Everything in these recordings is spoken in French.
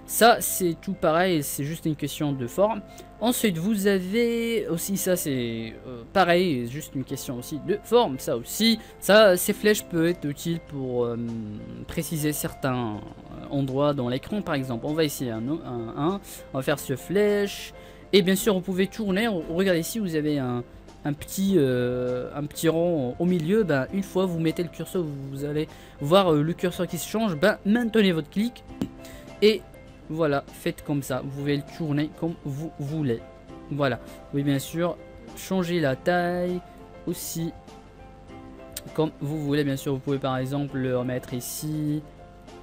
Ça c'est tout pareil, c'est juste une question de forme. Ensuite vous avez aussi, ça c'est pareil, juste une question aussi de forme. Ça aussi, ça, ces flèches peuvent être utiles pour préciser certains endroits dans l'écran. Par exemple, on va essayer on va faire ce flèche. Et bien sûr vous pouvez tourner, regardez ici vous avez un petit rond au milieu. Ben, une fois vous mettez le curseur, vous allez voir le curseur qui se change. Ben, maintenez votre clic et voilà, faites comme ça. Vous pouvez le tourner comme vous voulez. Voilà, oui bien sûr, changer la taille aussi comme vous voulez. Bien sûr, vous pouvez par exemple le remettre ici.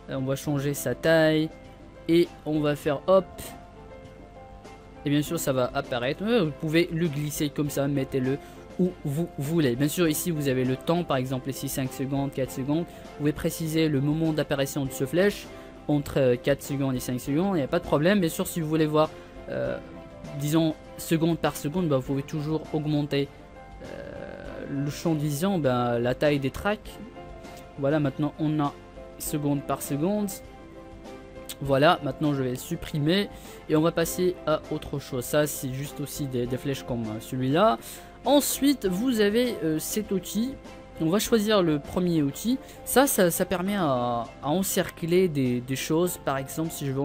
On va changer sa taille et on va faire hop. Et bien sûr ça va apparaître. Vous pouvez le glisser comme ça, mettez-le où vous voulez. Bien sûr ici vous avez le temps, par exemple ici 5 secondes, 4 secondes. Vous pouvez préciser le moment d'apparition de ce flèche entre 4 secondes et 5 secondes, il n'y a pas de problème. Bien sûr si vous voulez voir disons seconde par seconde, bah, vous pouvez toujours augmenter le champ de vision, bah, la taille des tracks. Voilà, maintenant on a seconde par seconde. Voilà, maintenant je vais supprimer et on va passer à autre chose. Ça c'est juste aussi des flèches comme celui-là. Ensuite vous avez cet outil. On va choisir le premier outil. Ça permet à encercler des choses. Par exemple si je veux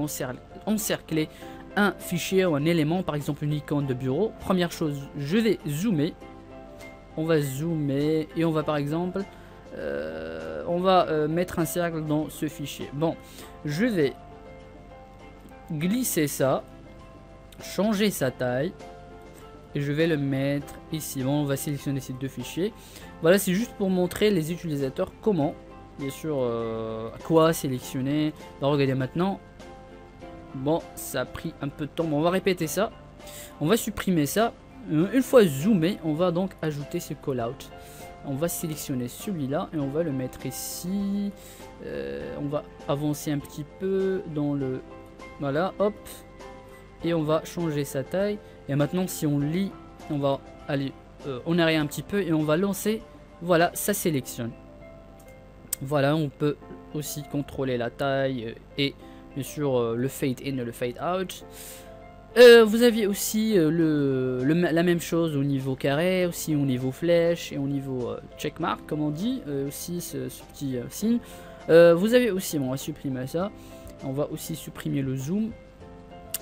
encercler un fichier ou un élément, par exemple une icône de bureau. Première chose, je vais zoomer. On va zoomer et on va par exemple on va mettre un cercle dans ce fichier. Bon, je vais glisser ça, changer sa taille et je vais le mettre ici. Bon, on va sélectionner ces deux fichiers. Voilà, c'est juste pour montrer les utilisateurs comment, bien sûr, quoi sélectionner. Alors, regardez maintenant. Bon, ça a pris un peu de temps, mais on va répéter ça. On va supprimer ça. Une fois zoomé, on va donc ajouter ce callout. On va sélectionner celui-là et on va le mettre ici. On va avancer un petit peu dans le... Voilà, hop. Et on va changer sa taille. Et maintenant, si on lit, on va aller en arrière un petit peu et on va lancer. Voilà, ça sélectionne. Voilà, on peut aussi contrôler la taille et bien sûr le fade in et le fade out. Vous aviez aussi la même chose au niveau carré, aussi au niveau flèche et au niveau checkmark, comme on dit, aussi ce petit signe. Vous avez aussi, bon, on va supprimer ça. On va aussi supprimer le zoom.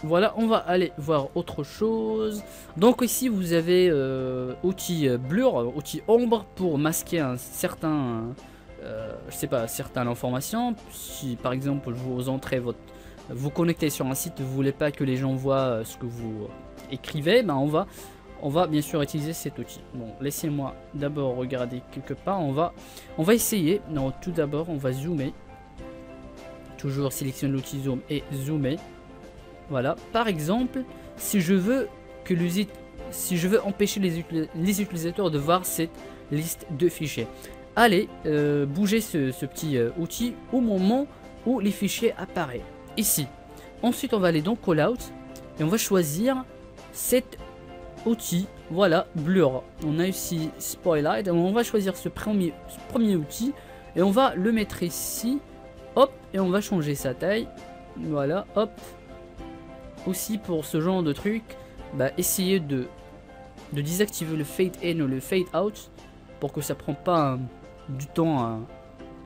Voilà, on va aller voir autre chose. Donc ici vous avez outil blur, outil ombre pour masquer un certain, je sais pas, certaines informations. Si par exemple vous entrez vous connectez sur un site, vous voulez pas que les gens voient ce que vous écrivez, ben on va bien sûr utiliser cet outil. Bon, laissez-moi d'abord regarder quelque part. On va essayer. Non, tout d'abord on va zoomer. Toujours sélectionne l'outil zoom et zoomer. Voilà, par exemple, si je veux empêcher les utilisateurs de voir cette liste de fichiers, allez bouger ce petit outil au moment où les fichiers apparaissent ici. Ensuite, on va aller dans Callout et on va choisir cet outil. Voilà, Blur. On a ici Spotlight. On va choisir ce premier outil et on va le mettre ici. Hop, et on va changer sa taille. Voilà, hop. Aussi pour ce genre de truc, bah, essayez de désactiver le fade in ou le fade out pour que ça prend pas du temps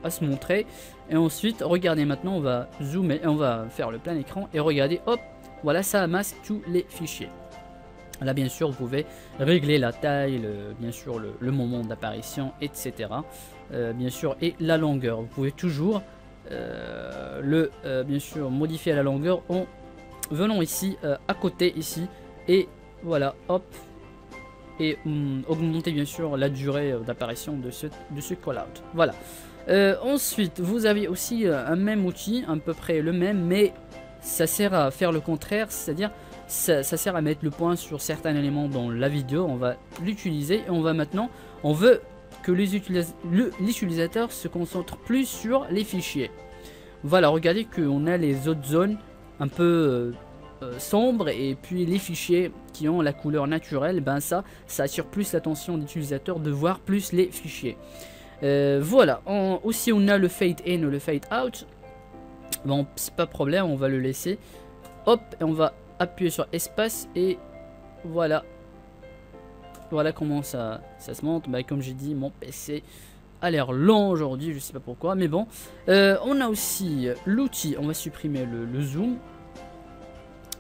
à se montrer. Et ensuite regardez, maintenant on va zoomer et on va faire le plein écran et regardez, hop, voilà, ça masque tous les fichiers. Là bien sûr vous pouvez régler la taille, bien sûr le moment d'apparition, etc. Bien sûr, et la longueur, vous pouvez toujours bien sûr modifier la longueur en venons ici à côté ici et voilà, hop, et augmenter bien sûr la durée d'apparition de ce callout. Voilà. Ensuite vous avez aussi un même outil, à peu près le même, mais ça sert à faire le contraire, c'est-à-dire ça sert à mettre le point sur certains éléments dans la vidéo. On va l'utiliser et on veut que les utilisateurs se concentrent plus sur les fichiers. Voilà, regardez qu'on a les autres zones un peu sombre, et puis les fichiers qui ont la couleur naturelle, ben ça attire plus l'attention des utilisateurs de voir plus les fichiers. Voilà, aussi on a le fade in ou le fade out. Bon, c'est pas problème, on va le laisser. Hop, et on va appuyer sur espace et voilà. Voilà comment ça se monte. Bah, comme j'ai dit, mon PC a l'air lent aujourd'hui, je sais pas pourquoi, mais bon. On a aussi l'outil, on va supprimer le zoom.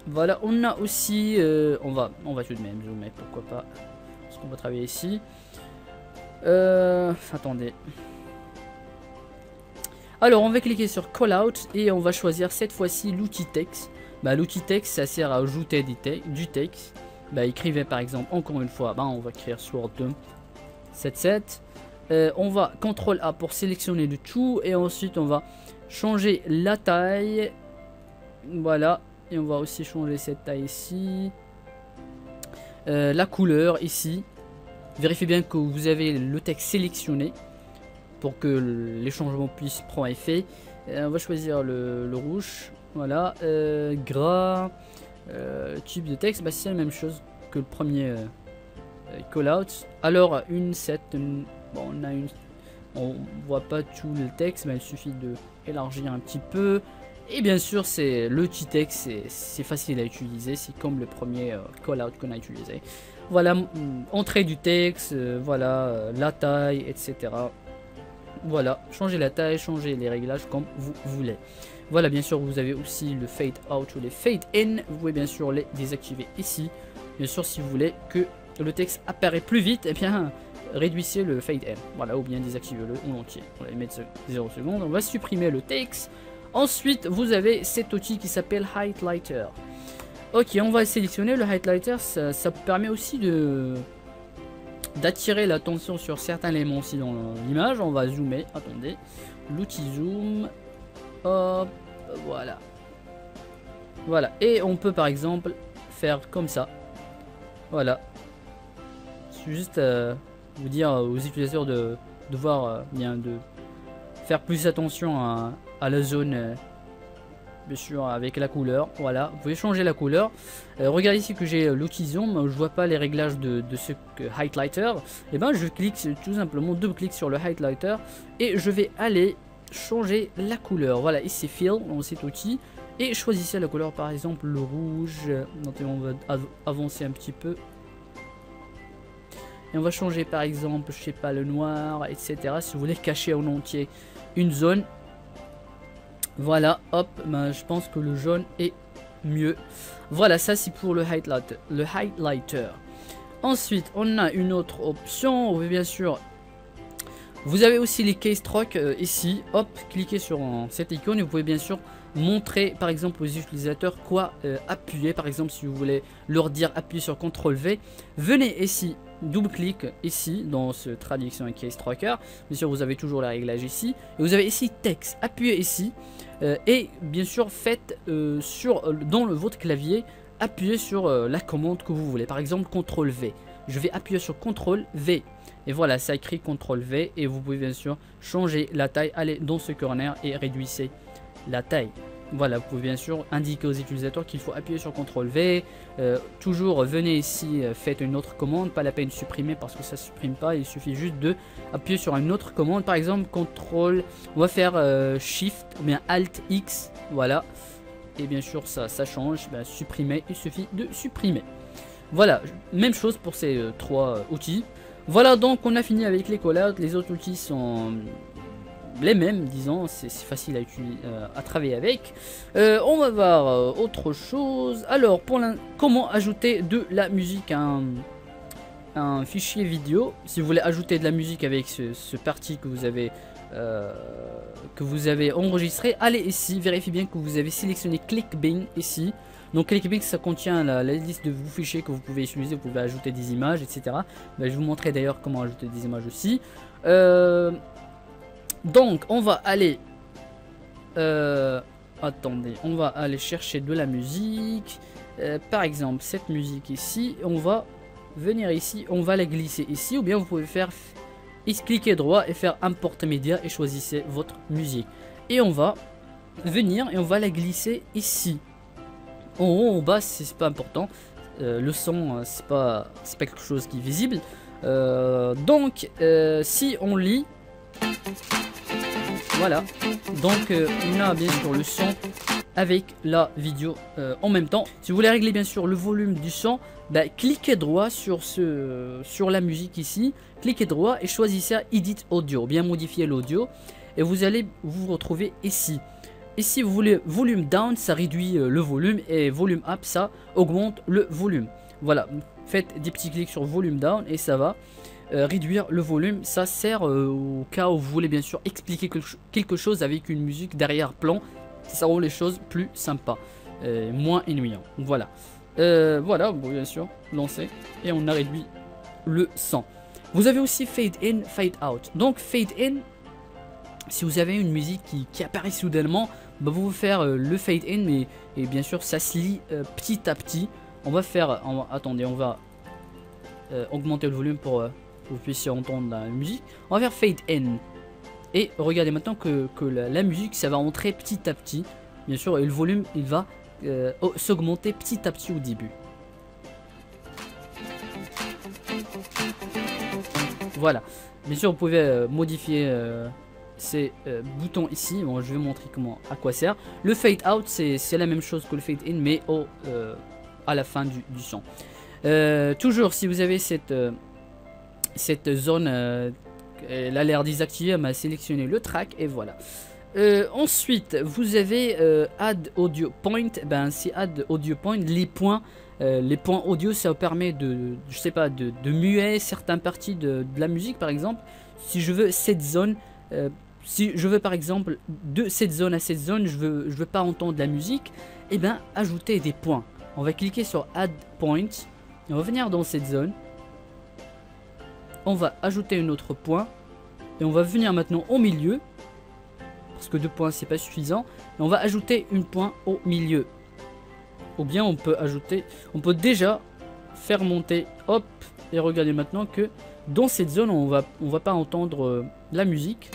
Voilà, on a aussi, on va tout de même zoomer, pourquoi pas. Parce qu'on va travailler ici. Attendez. Alors, on va cliquer sur Callout et on va choisir cette fois-ci l'outil texte. Bah, l'outil texte, ça sert à ajouter du texte. Bah, écrivez par exemple, encore une fois, bah, on va écrire Sword 77. On va CTRL A pour sélectionner le tout et ensuite on va changer la taille. Voilà, et on va aussi changer cette taille ici. La couleur ici. Vérifiez bien que vous avez le texte sélectionné pour que les changements puissent prendre effet. On va choisir le rouge. Voilà, gras, type de texte, bah, c'est la même chose que le premier callout. Alors une set, bon, on voit pas tout le texte, mais il suffit de élargir un petit peu. Et bien sûr, c'est le petit texte, c'est facile à utiliser, c'est comme le premier callout qu'on a utilisé. Voilà, entrée du texte, voilà, la taille, etc. Voilà, changez la taille, changez les réglages comme vous voulez. Voilà, bien sûr, vous avez aussi le fade out ou les fade in. Vous pouvez bien sûr les désactiver ici. Bien sûr, si vous voulez que le texte apparaît plus vite, eh bien, réduisez le fade in. Voilà, ou bien désactivez-le en entier. On va mettre 0 secondes. On va supprimer le texte. Ensuite, vous avez cet outil qui s'appelle Highlighter. Ok, on va sélectionner le Highlighter. Ça permet aussi d'attirer l'attention sur certains éléments aussi dans l'image. On va zoomer. Attendez. L'outil zoom. Hop. Voilà. Voilà. Et on peut par exemple faire comme ça. Voilà. C'est juste vous dire aux utilisateurs de voir bien de faire plus attention à la zone. Bien sûr avec la couleur, voilà, vous pouvez changer la couleur. Regardez ici que j'ai l'outil zoom, je vois pas les réglages de ce highlighter. Et ben je clique tout simplement, double-clic sur le highlighter et je vais aller changer la couleur. Voilà, ici fill dans cet outil et choisissez la couleur, par exemple le rouge. Donc on va avancer un petit peu et on va changer par exemple, je sais pas, le noir, etc. Si vous voulez cacher en entier une zone. Voilà, hop, ben, je pense que le jaune est mieux. Voilà, ça c'est pour le highlighter. Ensuite, on a une autre option. Bien sûr, vous avez aussi les keystroke ici. Hop, cliquez sur cette icône et vous pouvez bien sûr montrer par exemple aux utilisateurs quoi appuyer. Par exemple, si vous voulez leur dire appuyez sur CTRL V, venez ici. Double-clic ici dans ce traduction et keystroker. Bien sûr, vous avez toujours les réglages ici. Et vous avez ici texte. Appuyez ici. Et bien sûr, faites dans votre clavier, appuyez sur la commande que vous voulez. Par exemple, CTRL V. Je vais appuyer sur CTRL V. Et voilà, ça écrit CTRL V. Et vous pouvez bien sûr changer la taille. Allez dans ce corner et réduisez la taille. Voilà, vous pouvez bien sûr indiquer aux utilisateurs qu'il faut appuyer sur CTRL V. Toujours venez ici, faites une autre commande, pas la peine de supprimer parce que ça ne supprime pas. Il suffit juste de appuyer sur une autre commande, par exemple CTRL, on va faire Shift ou bien Alt X, voilà. Et bien sûr ça change, ben, supprimer, il suffit de supprimer. Voilà, même chose pour ces trois outils. Voilà, donc on a fini avec les callouts, les autres outils sont les mêmes, disons, c'est facile à utiliser, à travailler avec. On va voir autre chose. Alors, comment ajouter de la musique à un fichier vidéo. Si vous voulez ajouter de la musique avec ce parti que vous avez enregistré, allez ici, vérifiez bien que vous avez sélectionné ClickBank ici. Donc ClickBank, ça contient la liste de vos fichiers que vous pouvez utiliser, vous pouvez ajouter des images, etc. Ben, je vais vous montrer d'ailleurs comment ajouter des images aussi. Donc on va aller attendez, on va aller chercher de la musique, par exemple cette musique ici. On va venir ici, on va la glisser ici, ou bien vous pouvez faire cliquer droit et faire import média et choisissez votre musique. Et on va venir et on va la glisser ici. En haut, en bas, c'est pas important. Le son, c'est pas quelque chose qui est visible. Donc si on lit, Voilà. Donc on a bien sûr le son avec la vidéo en même temps. Si vous voulez régler bien sûr le volume du son, bah, cliquez droit sur la musique ici, cliquez droit et choisissez Edit Audio, bien modifier l'audio, et vous allez vous retrouver ici. Ici vous voulez volume down, ça réduit le volume, et volume up, ça augmente le volume. Voilà, faites des petits clics sur volume down et ça va réduire le volume. Ça sert au cas où vous voulez bien sûr expliquer quelque chose avec une musique derrière-plan. Ça rend les choses plus sympas, moins ennuyant. Voilà. Voilà, bon, bien sûr, lancer. Et on a réduit le son. Vous avez aussi fade in, fade out. Donc fade in, si vous avez une musique qui apparaît soudainement, bah, vous pouvez faire le fade in, et bien sûr ça se lit petit à petit. On va faire, attendez, on va augmenter le volume pour que vous puissiez entendre la musique. On va faire fade in. Et regardez maintenant que la musique, ça va entrer petit à petit. Bien sûr, et le volume, il va s'augmenter petit à petit au début. Voilà. Bien sûr, vous pouvez modifier ces boutons ici. Bon, je vais vous montrer à quoi sert. Le fade out, c'est la même chose que le fade in, mais à la fin du son. Toujours, si vous avez cette zone... elle a l'air désactivée, elle m'a sélectionné le track et voilà. Ensuite vous avez add audio point. Ben c'est add audio point, les points audio, ça vous permet de, je sais pas, de muer certaines parties de la musique. Par exemple, si je veux cette zone, si je veux par exemple de cette zone à cette zone, je veux pas entendre la musique, et ben ajouter des points. On va cliquer sur add point, on va venir dans cette zone. On va ajouter un autre point et on va venir maintenant au milieu, parce que 2 points c'est pas suffisant, et on va ajouter une point au milieu. Ou bien on peut déjà faire monter, hop, et regardez maintenant que dans cette zone on va pas entendre la musique.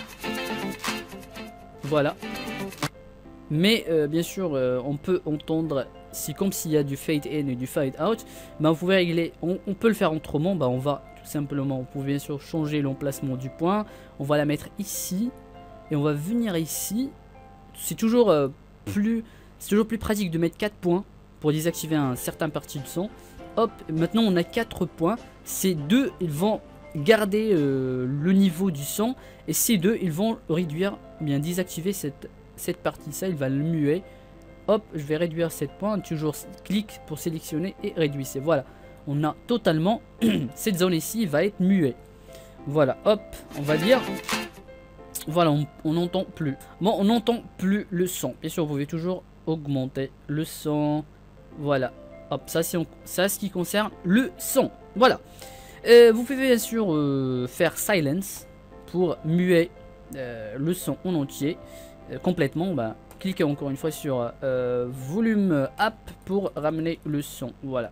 Voilà. Mais bien sûr on peut entendre, si comme s'il y a du fade in et du fade out, ben vous pouvez régler, on peut le faire autrement. Ben on va simplement, vous pouvez bien sûr changer l'emplacement du point. On va la mettre ici et on va venir ici. C'est toujours plus pratique de mettre 4 points pour désactiver un certain parti du son. Hop, maintenant on a 4 points. Ces deux, ils vont garder le niveau du son, et ces deux, ils vont réduire, bien désactiver cette partie. Ça, il va le muer. Hop, je vais réduire 7 points. Toujours clic pour sélectionner et réduire. Voilà. On a totalement cette zone ici va être muée. Voilà, hop, on va dire. Voilà, on n'entend plus. Bon, on n'entend plus le son. Bien sûr, vous pouvez toujours augmenter le son. Voilà, hop, ça c'est ce qui concerne le son. Voilà. Vous pouvez bien sûr faire silence pour muer le son en entier complètement. Bah, cliquez encore une fois sur volume up pour ramener le son. Voilà.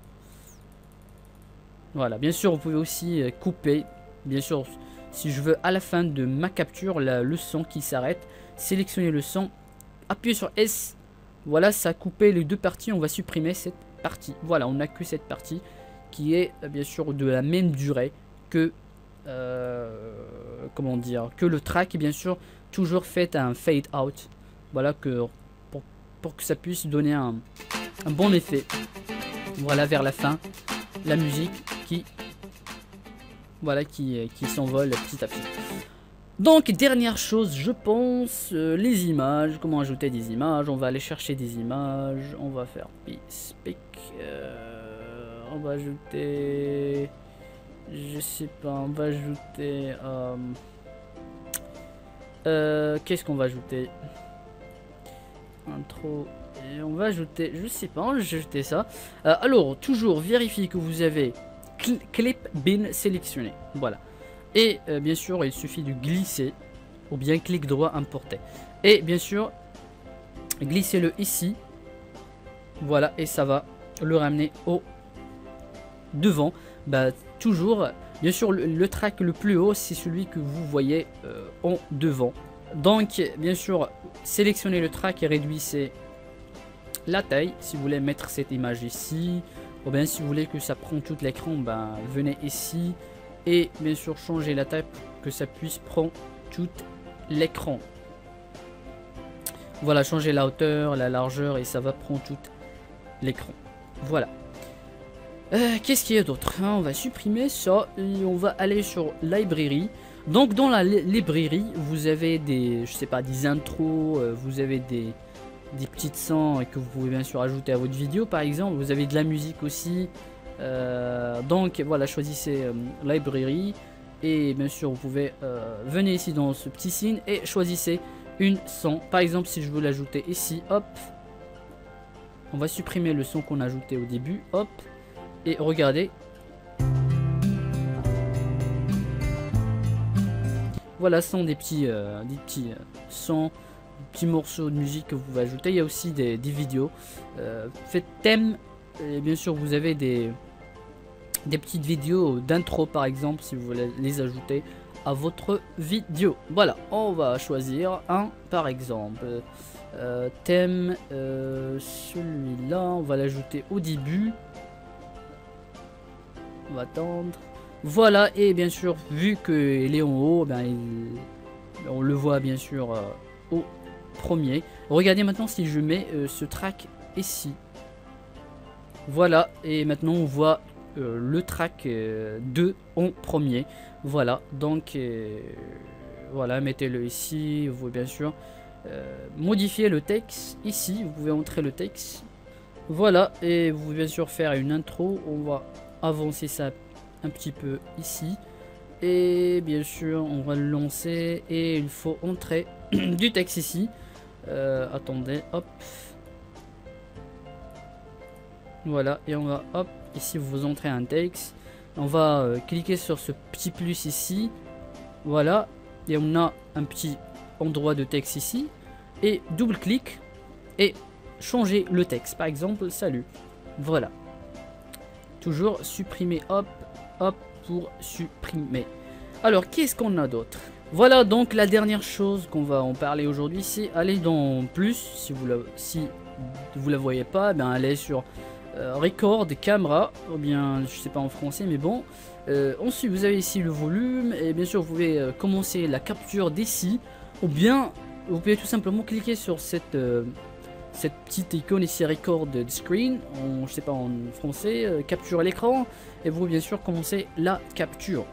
Voilà, bien sûr vous pouvez aussi couper, bien sûr si je veux à la fin de ma capture le son qui s'arrête, sélectionner le son, appuyez sur S, voilà, ça a coupé les deux parties, on va supprimer cette partie. Voilà, on n'a que cette partie qui est bien sûr de la même durée que, comment dire, que le track, et bien sûr toujours fait un fade out, voilà, pour que ça puisse donner un bon effet. Voilà, vers la fin, la musique qui s'envole petit à petit. Donc dernière chose, je pense, les images. Comment ajouter des images? On va aller chercher des images. On va faire pick. On va ajouter, je sais pas, on va ajouter qu'est-ce qu'on va ajouter? Intro. Et on va ajouter, je sais pas, on va ajouter ça. Alors toujours vérifiez que vous avez clip bin sélectionné. Voilà. Et bien sûr il suffit de glisser, ou bien clic droit importer. Et bien sûr glissez-le ici. Voilà, et ça va le ramener au devant. Bah toujours, bien sûr le track le plus haut c'est celui que vous voyez en devant. Donc bien sûr sélectionnez le track et réduisez la taille si vous voulez mettre cette image ici, ou bien si vous voulez que ça prenne tout l'écran, ben venez ici et bien sûr changer la taille pour que ça puisse prendre tout l'écran. Voilà, changer la hauteur, la largeur et ça va prendre tout l'écran. Voilà. Qu'est-ce qu'il y a d'autre? On va supprimer ça et on va aller sur librairie. Donc dans la librairie, vous avez des, je sais pas, des intros, vous avez des petites sons que vous pouvez bien sûr ajouter à votre vidéo par exemple. Vous avez de la musique aussi. Donc voilà, choisissez librairie et bien sûr vous pouvez venez ici dans ce petit signe et choisissez une son. Par exemple, si je veux l'ajouter ici, hop, on va supprimer le son qu'on a ajouté au début, hop, et regardez. Voilà, ce sont des petits sons, des petits morceaux de musique que vous pouvez ajouter. Il y a aussi des vidéos. Faites thème, et bien sûr vous avez des petites vidéos d'intro par exemple, si vous voulez les ajouter à votre vidéo. Voilà, on va choisir un par exemple. Thème, celui-là, on va l'ajouter au début. On va attendre. Voilà, et bien sûr, vu qu'il est en haut, ben, on le voit bien sûr au premier. Regardez maintenant si je mets ce track ici. Voilà, et maintenant on voit le track 2 en premier. Voilà, donc voilà, mettez-le ici. Vous pouvez bien sûr modifier le texte ici. Vous pouvez entrer le texte. Voilà, et vous pouvez bien sûr faire une intro. On va avancer ça un petit peu ici. Et bien sûr, on va le lancer. Et il faut entrer du texte ici. Attendez, hop. Voilà, et on va, hop, ici vous entrez un texte. On va cliquer sur ce petit plus ici. Voilà, et on a un petit endroit de texte ici. Et double-clic et changer le texte. Par exemple, salut. Voilà. Toujours supprimer, hop, hop, pour supprimer. Alors, qu'est-ce qu'on a d'autre? Voilà, donc la dernière chose qu'on va en parler aujourd'hui, c'est aller dans plus. Si vous la voyez pas, ben allez sur record, caméra, ou bien je sais pas en français, mais bon. Ensuite, vous avez ici le volume, et bien sûr, vous pouvez commencer la capture d'ici, ou bien vous pouvez tout simplement cliquer sur cette petite icône ici, record screen, je sais pas en français, capturer l'écran, et vous bien sûr commencer la capture.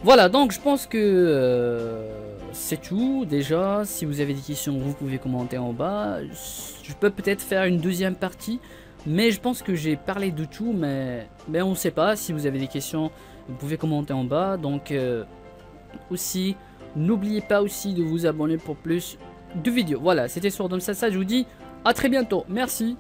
Voilà, donc je pense que c'est tout déjà. Si vous avez des questions, vous pouvez commenter en bas. Je peux peut-être faire une deuxième partie, mais je pense que j'ai parlé de tout, mais on ne sait pas. Si vous avez des questions, vous pouvez commenter en bas. Donc aussi, n'oubliez pas aussi de vous abonner pour plus de vidéos. Voilà, c'était sur Dom Salsa, je vous dis à très bientôt. Merci.